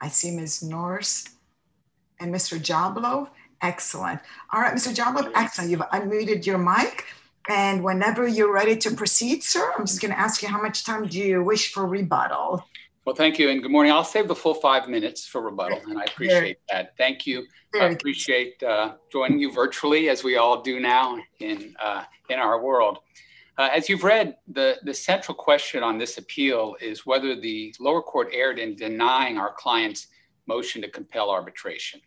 I see Ms. Norris and Mr. Jablo. Excellent. All right, Mr. Jablo, excellent. You've unmuted your mic. And whenever you're ready to proceed, sir, I'm just going to ask you how much time do you wish for rebuttal? Well, thank you, and good morning. I'll save the full 5 minutes for rebuttal, and I appreciate that. Thank you. I appreciate joining you virtually, as we all do now in our world. As you've read, the central question on this appeal is whether the lower court erred in denying our client's motion to compel arbitration.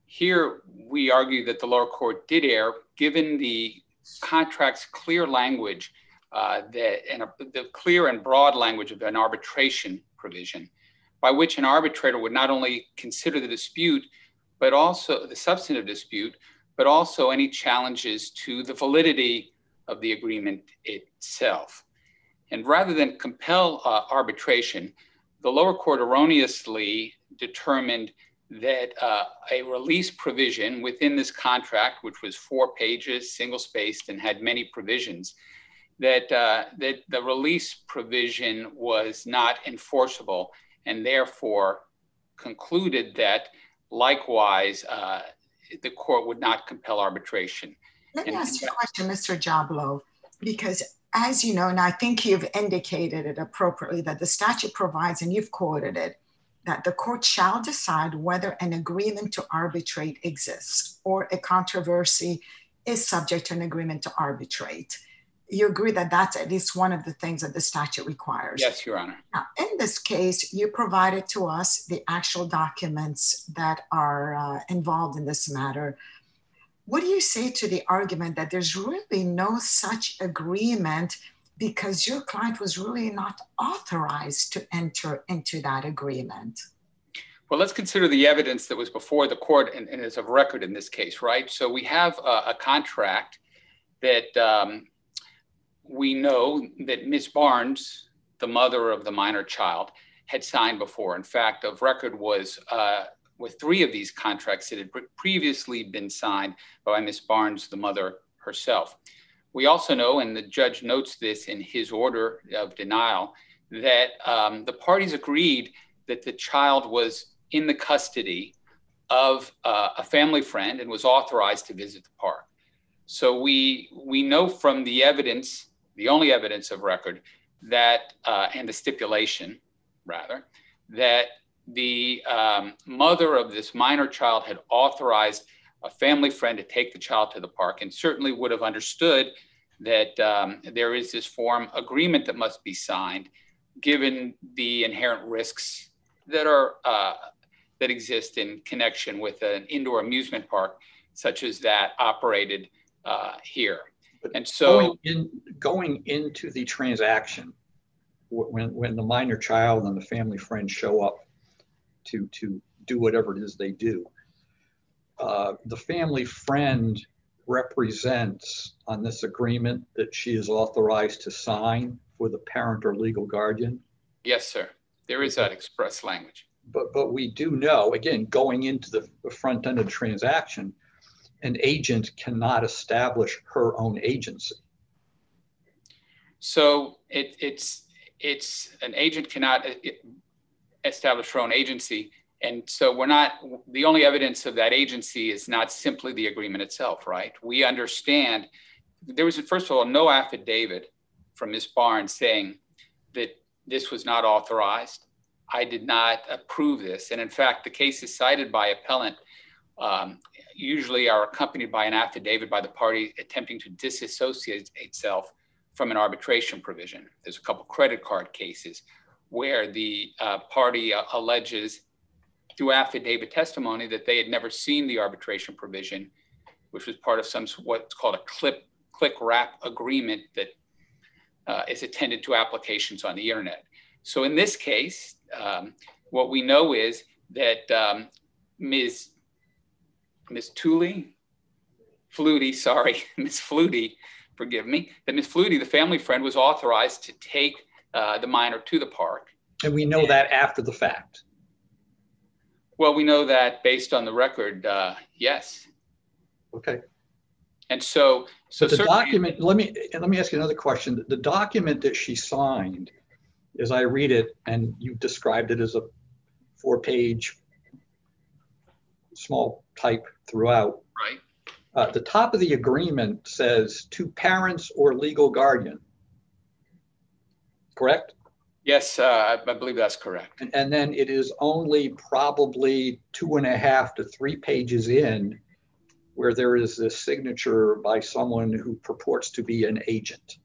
Here, we argue that the lower court did err, given the contract's clear language, the clear and broad language of an arbitration provision, by which an arbitrator would not only consider the dispute, but also the substantive dispute, but also any challenges to the validity of the agreement itself. And rather than compel arbitration, the lower court erroneously determined that a release provision within this contract, which was 4 pages, single-spaced, and had many provisions, that the release provision was not enforceable, and therefore concluded that likewise the court would not compel arbitration. Let me ask you a question, Mr. Jablo, because as you know, and I think you've indicated it appropriately, that the statute provides, and you've quoted it, that the court shall decide whether an agreement to arbitrate exists or a controversy is subject to an agreement to arbitrate. You agree that that's at least one of the things that the statute requires? Yes, Your Honor. Now, in this case, you provided to us the actual documents that are involved in this matter. What do you say to the argument that there's really no such agreement because your client was really not authorized to enter into that agreement? Well, let's consider the evidence that was before the court and is of record in this case, right? So we have a contract that we know that Ms. Barnes, the mother of the minor child, had signed before. In fact, of record was with 3 of these contracts that had previously been signed by Ms. Barnes, the mother herself. We also know, and the judge notes this in his order of denial, that the parties agreed that the child was in the custody of a family friend and was authorized to visit the park. So we know from the evidence, the only evidence of record, that, and the stipulation, rather, that the mother of this minor child had authorized a family friend to take the child to the park, and certainly would have understood that there is this form agreement that must be signed, given the inherent risks that are that exist in connection with an indoor amusement park, such as that operated here. And so, going into the transaction, when the minor child and the family friend show up to do whatever it is they do, the family friend represents on this agreement that she is authorized to sign for the parent or legal guardian? Yes, sir. There is that express language. But we do know, again, going into the front end of the transaction, an agent cannot establish her own agency. So it's an agent cannot establish her own agency. And so we're not, the only evidence of that agency is not simply the agreement itself, right? We understand there was, first of all, no affidavit from Ms. Barnes saying that this was not authorized. I did not approve this. And in fact, the cases cited by appellant usually are accompanied by an affidavit by the party attempting to disassociate itself from an arbitration provision. There's a couple credit card cases where the party alleges through affidavit testimony that they had never seen the arbitration provision, which was part of what's called a click wrap agreement that is attended to applications on the internet. So in this case, what we know is that Ms. Flutie, forgive me, that Ms. Flutie, the family friend, was authorized to take the minor to the park. And we know that after the fact. Well, we know that based on the record, yes. Okay. And so the document, let me ask you another question. The document that she signed, as I read it, and you described it as a 4-page small type throughout. Right. The top of the agreement says to parents or legal guardian. Correct? Yes, I believe that's correct. And then it is only probably 2.5 to 3 pages in where there is this signature by someone who purports to be an agent.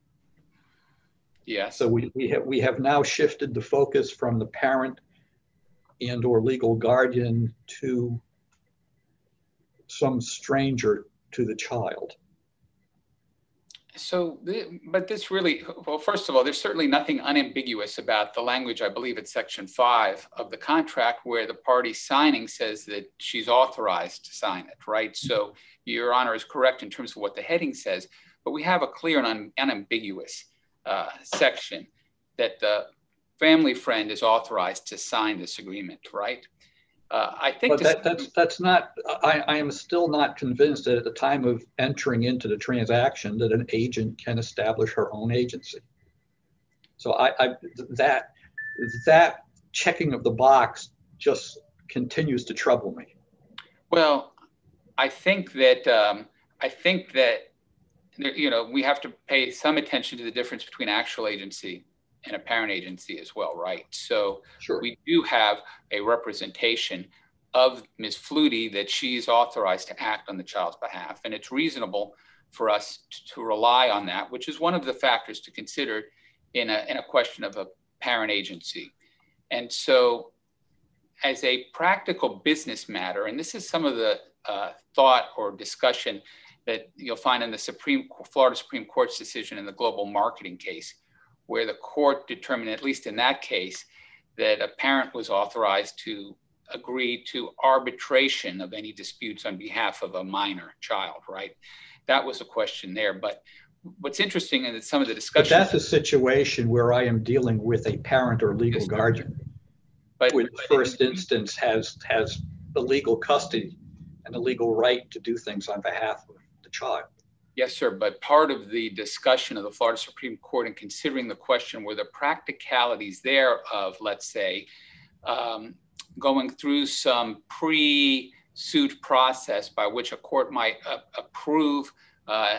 Yes. So we have now shifted the focus from the parent and or legal guardian to some stranger to the child. So, but this really, well, first of all, there's certainly nothing unambiguous about the language. I believe it's section 5 of the contract where the party signing says that she's authorized to sign it, right? So Your Honor is correct in terms of what the heading says, but we have a clear and unambiguous section that the family friend is authorized to sign this agreement, right? I think that's not, I am still not convinced that at the time of entering into the transaction that an agent can establish her own agency. So that checking of the box just continues to trouble me. Well, I think that you know, we have to pay some attention to the difference between actual agency and apparent agency as well, right? So sure. We do have a representation of Ms. Flutie that she's authorized to act on the child's behalf. And it's reasonable for us to rely on that, which is one of the factors to consider in a question of a parent agency. And so as a practical business matter, and this is some of the thought or discussion that you'll find in the Florida Supreme Court's decision in the global marketing case, where the court determined, at least in that case, that a parent was authorized to agree to arbitration of any disputes on behalf of a minor child, right? That was a question there. But what's interesting is that some of the discussion— But that's a situation where I am dealing with a parent or legal guardian, but who in the first instance has the legal custody and the legal right to do things on behalf of the child. Yes, sir. But part of the discussion of the Florida Supreme Court in considering the question were the practicalities there of, let's say, going through some pre-suit process by which a court might approve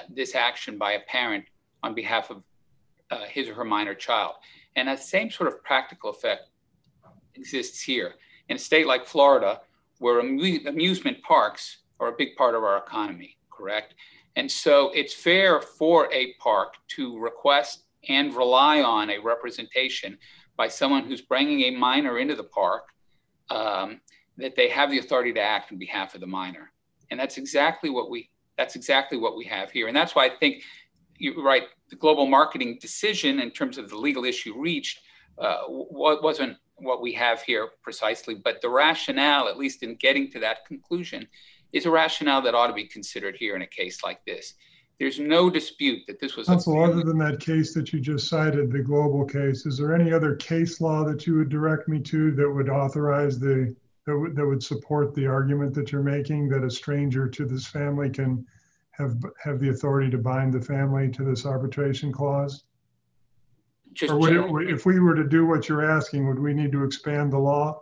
this action by a parent on behalf of his or her minor child. And that same sort of practical effect exists here. In a state like Florida, where amusement parks are a big part of our economy, correct? And so it's fair for a park to request and rely on a representation by someone who's bringing a minor into the park, that they have the authority to act on behalf of the minor. And that's exactly what we have here. And that's why I think you're right, the global marketing decision in terms of the legal issue reached wasn't what we have here precisely, but the rationale, at least in getting to that conclusion, is a rationale that ought to be considered here in a case like this. There's no dispute that this was— Counsel, other than that case that you just cited, the global case, is there any other case law that you would direct me to that would authorize that would support the argument that you're making, that a stranger to this family can have the authority to bind the family to this arbitration clause? If we were to do what you're asking, would we need to expand the law?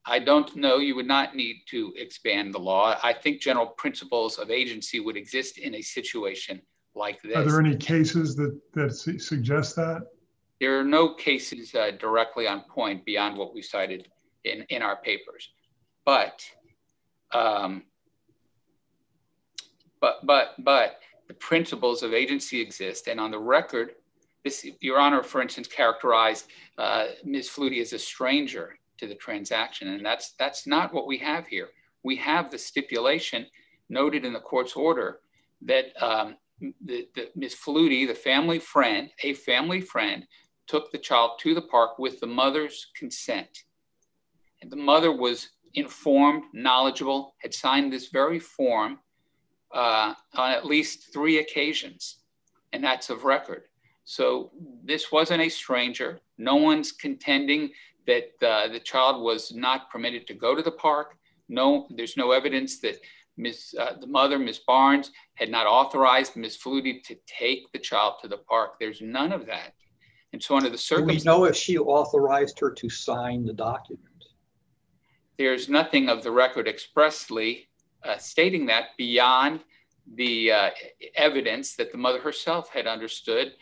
I don't know. You would not need to expand the law. I think general principles of agency would exist in a situation like this. Are there any cases that suggest that? There are no cases directly on point beyond what we cited in our papers. But the principles of agency exist. And on the record, Your Honor, for instance, characterized Ms. Flutie as a stranger to the transaction. And that's not what we have here. We have the stipulation noted in the court's order that Ms. Flutie, a family friend, took the child to the park with the mother's consent. And the mother was informed, knowledgeable, had signed this very form on at least 3 occasions, and that's of record. So this wasn't a stranger. No one's contending that the child was not permitted to go to the park. No, there's no evidence that the mother, Ms. Barnes, had not authorized Ms. Flutie to take the child to the park. There's none of that. And so under the circumstances— Do we know if she authorized her to sign the document? there's nothing of the record expressly stating that beyond the evidence that the mother herself had understood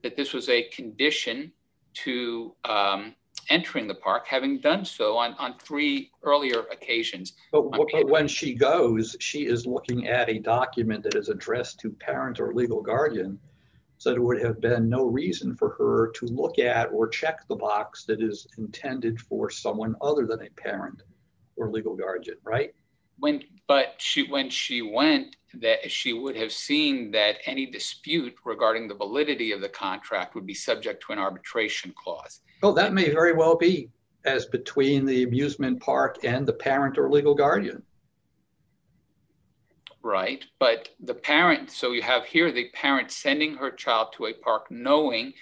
that this was a condition to entering the park, having done so on 3 earlier occasions. But when she goes, she is looking at a document that is addressed to parent or legal guardian. So there would have been no reason for her to look at or check the box that is intended for someone other than a parent or legal guardian, right? When she went, that she would have seen that any dispute regarding the validity of the contract would be subject to an arbitration clause. Oh, that may very well be as between the amusement park and the parent or legal guardian. Right, but the parent, so you have here the parent sending her child to a park knowing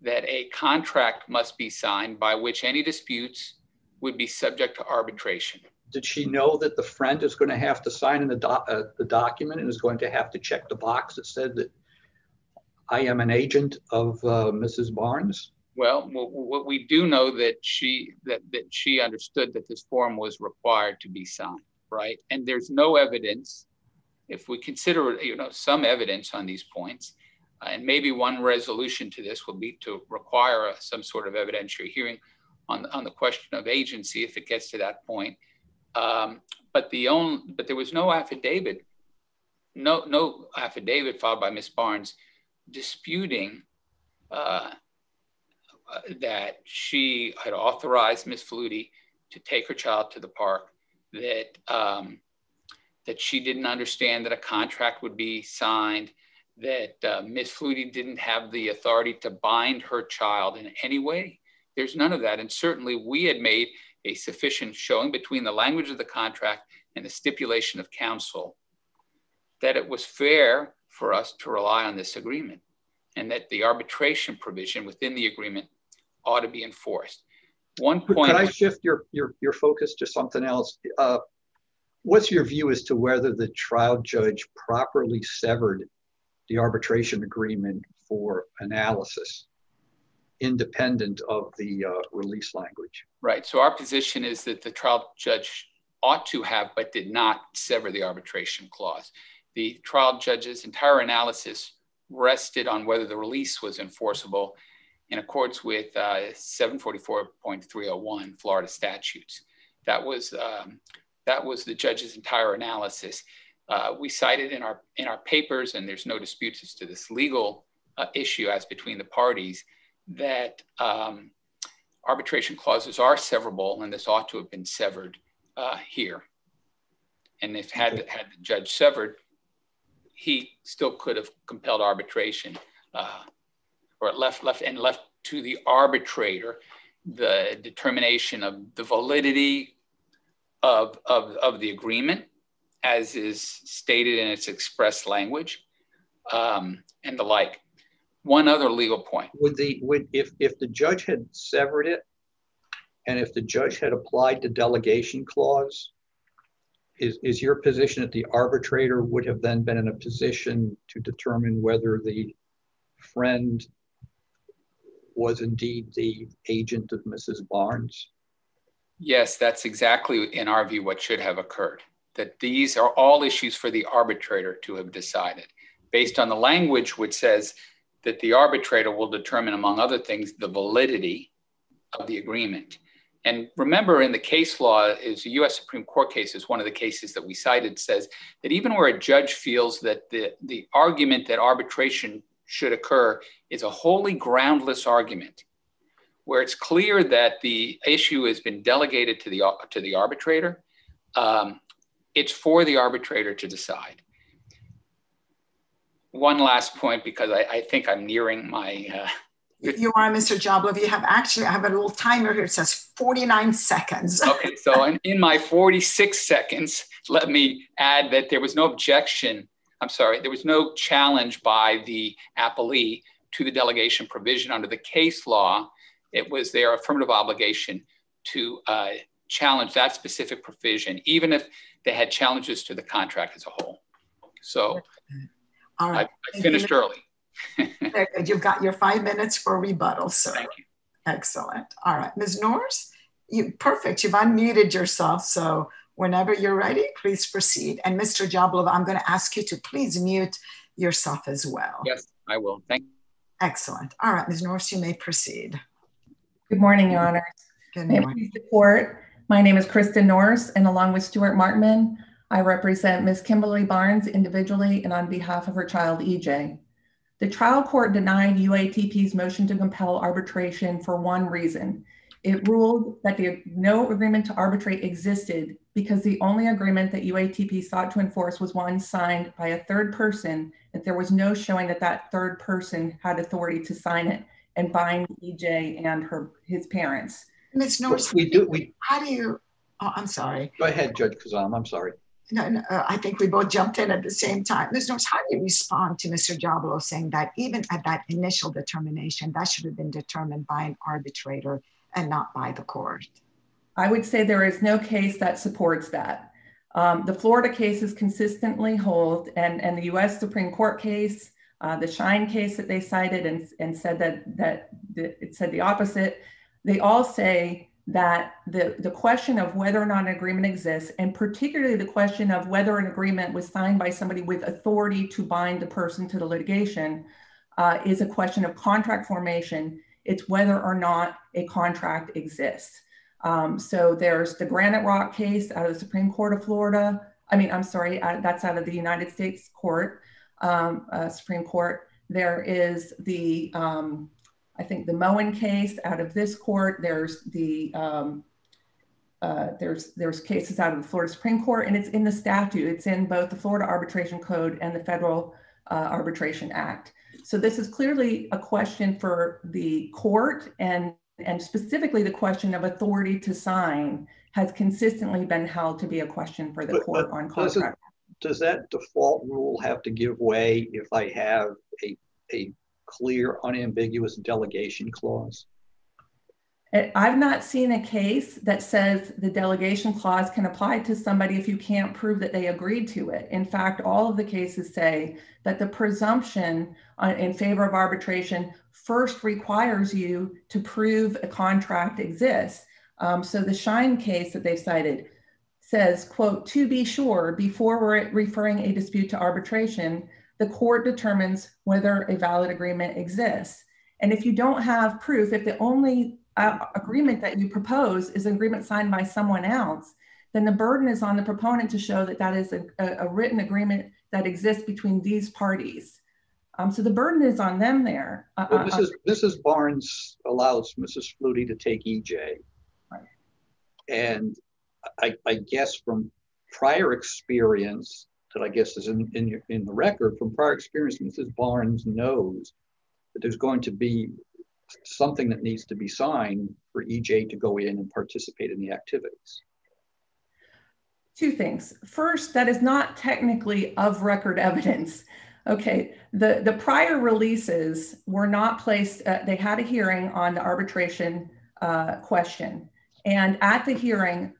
that a contract must be signed by which any disputes would be subject to arbitration. Did she know that the friend is going to have to sign in the document and is going to have to check the box that said that I am an agent of Mrs. Barnes? Well, what we do know that she understood that this form was required to be signed, right? And there's no evidence, if we consider some evidence on these points, and maybe one resolution to this will be to require some sort of evidentiary hearing on the question of agency if it gets to that point. But there was no affidavit, no affidavit filed by Ms. Barnes disputing that she had authorized Ms. Flutie to take her child to the park, that she didn't understand that a contract would be signed, that Ms. Flutie didn't have the authority to bind her child in any way. There's none of that. And certainly we had made a sufficient showing between the language of the contract and the stipulation of counsel that it was fair for us to rely on this agreement and that the arbitration provision within the agreement ought to be enforced. One point— Could I shift your focus to something else? What's your view as to whether the trial judge properly severed the arbitration agreement for analysis, independent of the release language? Right. So our position is that the trial judge ought to have, but did not sever the arbitration clause. The trial judge's entire analysis rested on whether the release was enforceable in accordance with 744.301 Florida statutes. That was the judge's entire analysis. We cited in our papers, and there's no disputes as to this legal issue as between the parties, that arbitration clauses are severable, and this ought to have been severed here. And if had the judge severed, he still could have compelled arbitration, or left to the arbitrator the determination of the validity of the agreement as is stated in its express language, and the like. One other legal point. If the judge had severed it, and if the judge had applied the delegation clause, is your position that the arbitrator would have then been in a position to determine whether the friend was indeed the agent of Mrs. Barnes? Yes, that's exactly, in our view, what should have occurred. That these are all issues for the arbitrator to have decided, based on the language which says that the arbitrator will determine, among other things, the validity of the agreement. And remember, in the case law, is a U.S. Supreme Court case, is one of the cases that we cited, says that even where a judge feels that the argument that arbitration should occur is a wholly groundless argument, where it's clear that the issue has been delegated to the arbitrator, it's for the arbitrator to decide. One last point, because I think I'm nearing my... You are, Mr. Jablov. I have a little timer here. It says 49 seconds. Okay, so in my 46 seconds, let me add that there was no objection. I'm sorry, there was no challenge by the appellee to the delegation provision under the case law. It was their affirmative obligation to challenge that specific provision, even if they had challenges to the contract as a whole. So all right. I finished early. You've got your 5 minutes for rebuttal, sir. Thank you. Excellent. All right, Ms. Norris, Perfect. You've unmuted yourself. So whenever you're ready, please proceed. And Mr. Jablov, I'm going to ask you to please mute yourself as well. Yes, I will. Thank you. Excellent. All right, Ms. Norris, you may proceed. Good morning, Your Honor. Good May it morning. please the court. My name is Kristen Norris, and along with Stuart Markman, I represent Ms. Kimberly Barnes individually and on behalf of her child, EJ. The trial court denied UATP's motion to compel arbitration for one reason. It ruled that no agreement to arbitrate existed because the only agreement that UATP sought to enforce was one signed by a third person, and there was no showing that that third person had authority to sign it and bind EJ and his parents. Ms. Norris, how do you, oh, I'm sorry. Go ahead, Judge Kazam, I'm sorry. No, I think we both jumped in at the same time. Ms. Norris, how do you respond to Mr. Jablov saying that even at that initial determination, that should have been determined by an arbitrator and not by the court? I would say there is no case that supports that. The Florida cases consistently hold, and the US Supreme Court case, the Shine case that they cited and said that it said the opposite, they all say that the question of whether or not an agreement exists, and particularly the question of whether an agreement was signed by somebody with authority to bind the person to the litigation, is a question of contract formation. It's whether or not a contract exists. So there's the Granite Rock case out of the Supreme Court of Florida. That's out of the United States Court, Supreme Court. There is the, I think the Moen case out of this court. There's the, there's cases out of the Florida Supreme Court, and it's in the statute. It's in both the Florida Arbitration Code and the Federal Arbitration Act. So this is clearly a question for the court, and specifically the question of authority to sign has consistently been held to be a question for the court on contract. Does that default rule have to give way if I have a clear, unambiguous delegation clause? I've not seen a case that says the delegation clause can apply to somebody if you can't prove that they agreed to it. In fact, all of the cases say that the presumption in favor of arbitration first requires you to prove a contract exists. So the Shine case that they cited says, quote, to be sure, before we're referring a dispute to arbitration, the court determines whether a valid agreement exists. And if you don't have proof, if the only agreement that you propose is an agreement signed by someone else, then the burden is on the proponent to show that that is a written agreement that exists between these parties. So the burden is on them there. Well, Mrs. Barnes allows Mrs. Flutie to take EJ. Right. And I guess from prior experience, that I guess is in the record, from prior experience, Mrs. Barnes knows that there's going to be something that needs to be signed for EJ to go in and participate in the activities. Two things. First, that is not technically of record evidence. Okay, the prior releases were not placed, they had a hearing on the arbitration question. And at the hearing,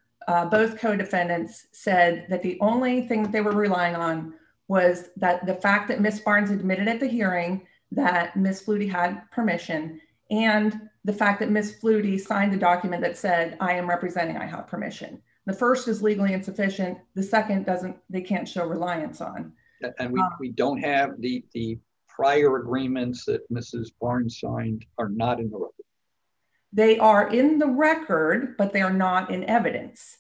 both co-defendants said that the only thing that they were relying on was that the fact that Ms. Barnes admitted at the hearing that Ms. Flutie had permission, and the fact that Ms. Flutie signed a document that said, I am representing, I have permission. The first is legally insufficient. The second they can't show reliance on. And we don't have the prior agreements that Mrs. Barnes signed are not in the record. They are in the record, but they are not in evidence.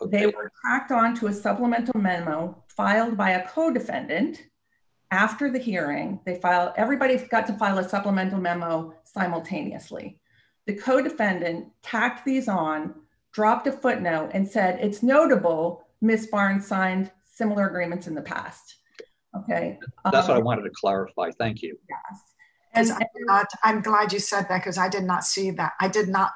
Okay. They were tacked on to a supplemental memo filed by a co-defendant after the hearing. Everybody got to file a supplemental memo simultaneously. The co-defendant tacked these on, dropped a footnote, and said, it's notable Ms. Barnes signed similar agreements in the past. Okay. That's what I wanted to clarify. Thank you. Yes. I'm glad you said that, because I did not see that. I did not.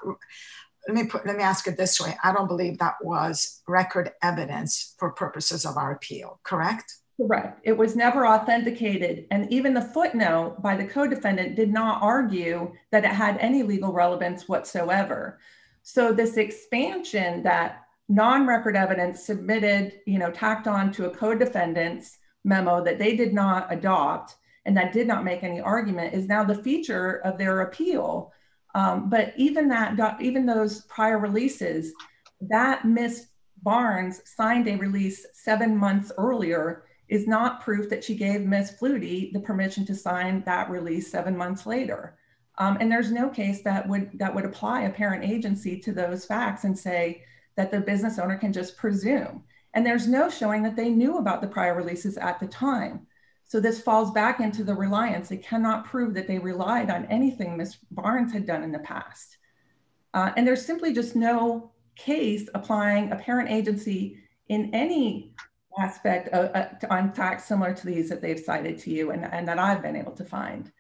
Let me ask it this way. I don't believe that was record evidence for purposes of our appeal, correct? Correct. It was never authenticated. And even the footnote by the co-defendant did not argue that it had any legal relevance whatsoever. So this expansion that non-record evidence submitted, tacked on to a co-defendant's memo that they did not adopt and that did not make any argument is now the feature of their appeal. But even those prior releases, that Miss Barnes signed a release 7 months earlier is not proof that she gave Miss Flutie the permission to sign that release 7 months later. And there's no case that would apply a parent agency to those facts and say that the business owner can just presume. And there's no showing that they knew about the prior releases at the time. So this falls back into the reliance. They cannot prove that they relied on anything Miss Barnes had done in the past. And there's simply just no case applying a parent agency in any aspect on facts similar to these that they've cited to you and that I've been able to find.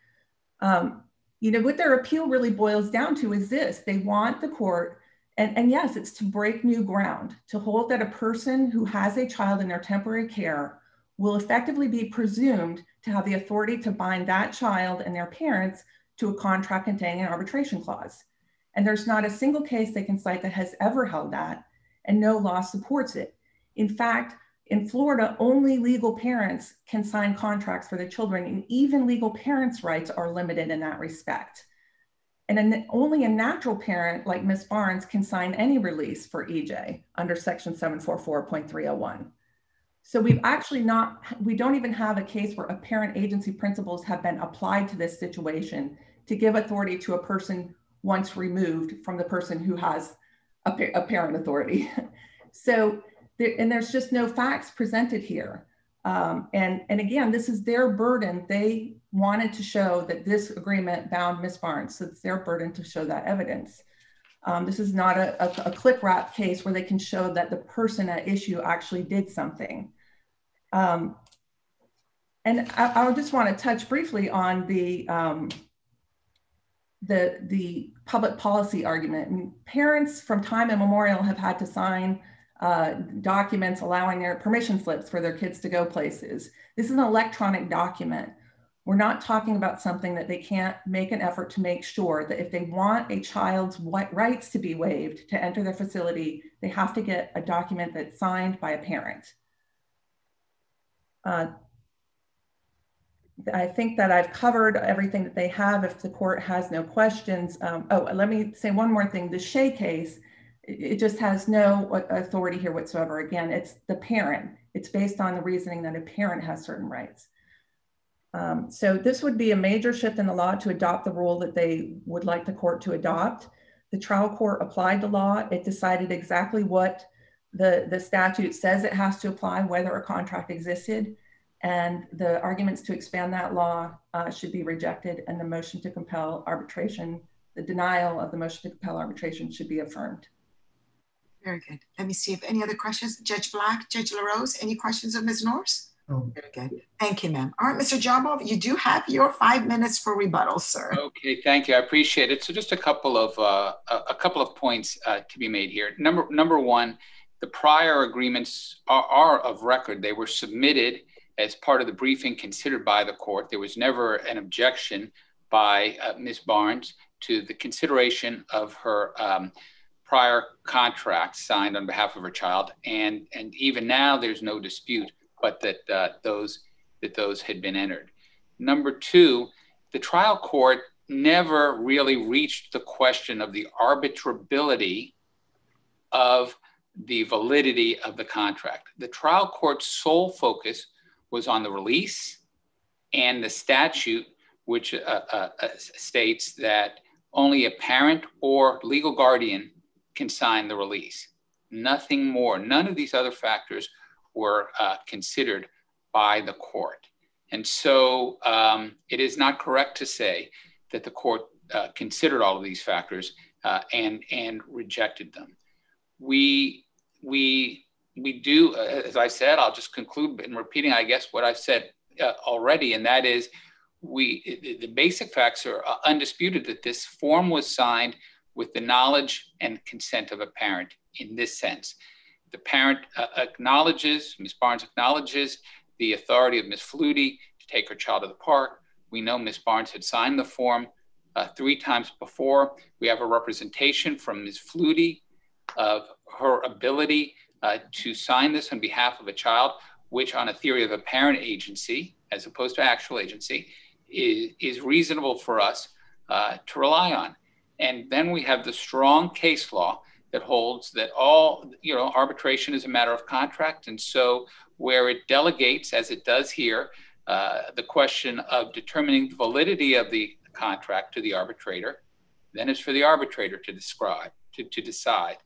What their appeal really boils down to is this: they want the court, and yes, it's to break new ground, to hold that a person who has a child in their temporary care will effectively be presumed to have the authority to bind that child and their parents to a contract containing an arbitration clause. And there's not a single case they can cite that has ever held that, and no law supports it. In fact, in Florida, only legal parents can sign contracts for their children, and even legal parents' rights are limited in that respect. And only a natural parent like Ms. Barnes can sign any release for EJ under Section 744.301. So we don't even have a case where a parent agency principles have been applied to this situation to give authority to a person once removed from the person who has a parent authority. So, there's just no facts presented here. And again, this is their burden. They wanted to show that this agreement bound Ms. Barnes, so it's their burden to show that evidence. This is not a click wrap case where they can show that the person at issue actually did something. And I just want to touch briefly on the public policy argument. I mean, parents from time immemorial have had to sign documents allowing their permission slips for their kids to go places. This is an electronic document. We're not talking about something that they can't make an effort to make sure that if they want a child's rights to be waived to enter their facility, they have to get a document that's signed by a parent. I think that I've covered everything that they have. If the court has no questions. Let me say one more thing. The Shea case, it just has no authority here whatsoever. Again, it's the parent. It's based on the reasoning that a parent has certain rights. So this would be a major shift in the law to adopt the rule that they would like the court to adopt. The trial court applied the law. It decided exactly what the statute says it has to apply, whether a contract existed. And the arguments to expand that law should be rejected, and the motion to compel arbitration, the denial of the motion to compel arbitration should be affirmed. Very good. Let me see if any other questions. Judge Black, Judge LaRose, any questions of Ms. Norris? Oh. Very good. Thank you, ma'am. All right, Mr. Jabov, you do have your 5 minutes for rebuttal, sir. Okay, thank you. I appreciate it. So just a couple of points to be made here. Number one, the prior agreements are of record. They were submitted as part of the briefing considered by the court. There was never an objection by Ms. Barnes to the consideration of her prior contract signed on behalf of her child. And even now there's no dispute, but that those had been entered. Number two, the trial court never really reached the question of the arbitrability of the validity of the contract. The trial court's sole focus was on the release and the statute, which states that only a parent or legal guardian can sign the release. Nothing more. None of these other factors were considered by the court. And so it is not correct to say that the court considered all of these factors and rejected them. We do, as I said, I'll just conclude in repeating, I guess, what I've said already, and that is the basic facts are undisputed that this form was signed with the knowledge and consent of a parent in this sense. The parent acknowledges, Ms. Barnes acknowledges the authority of Ms. Flutie to take her child to the park. We know Ms. Barnes had signed the form 3 times before. We have a representation from Ms. Flutie of her ability to sign this on behalf of a child, which on a theory of a parent agency, as opposed to actual agency, is reasonable for us to rely on. And then we have the strong case law that holds that all, arbitration is a matter of contract. And so where it delegates, as it does here, the question of determining the validity of the contract to the arbitrator, then it's for the arbitrator to decide.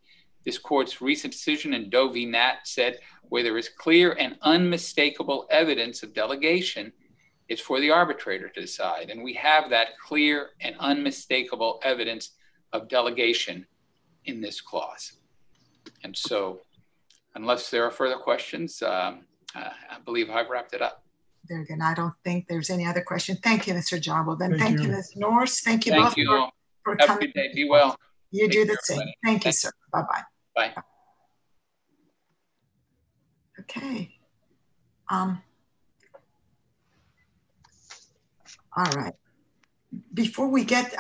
This court's recent decision in Doe v. Nat said where there is clear and unmistakable evidence of delegation, it's for the arbitrator to decide. And we have that clear and unmistakable evidence of delegation in this clause. And so unless there are further questions, I believe I've wrapped it up. Very good. I don't think there's any other question. Thank you, Mr. Jobble. Then thank you, Ms. Norse. Thank you both for Have coming. a good day. Be well. You do the same. Thank you, sir. Bye-bye. Bye. Okay. All right. Before we get,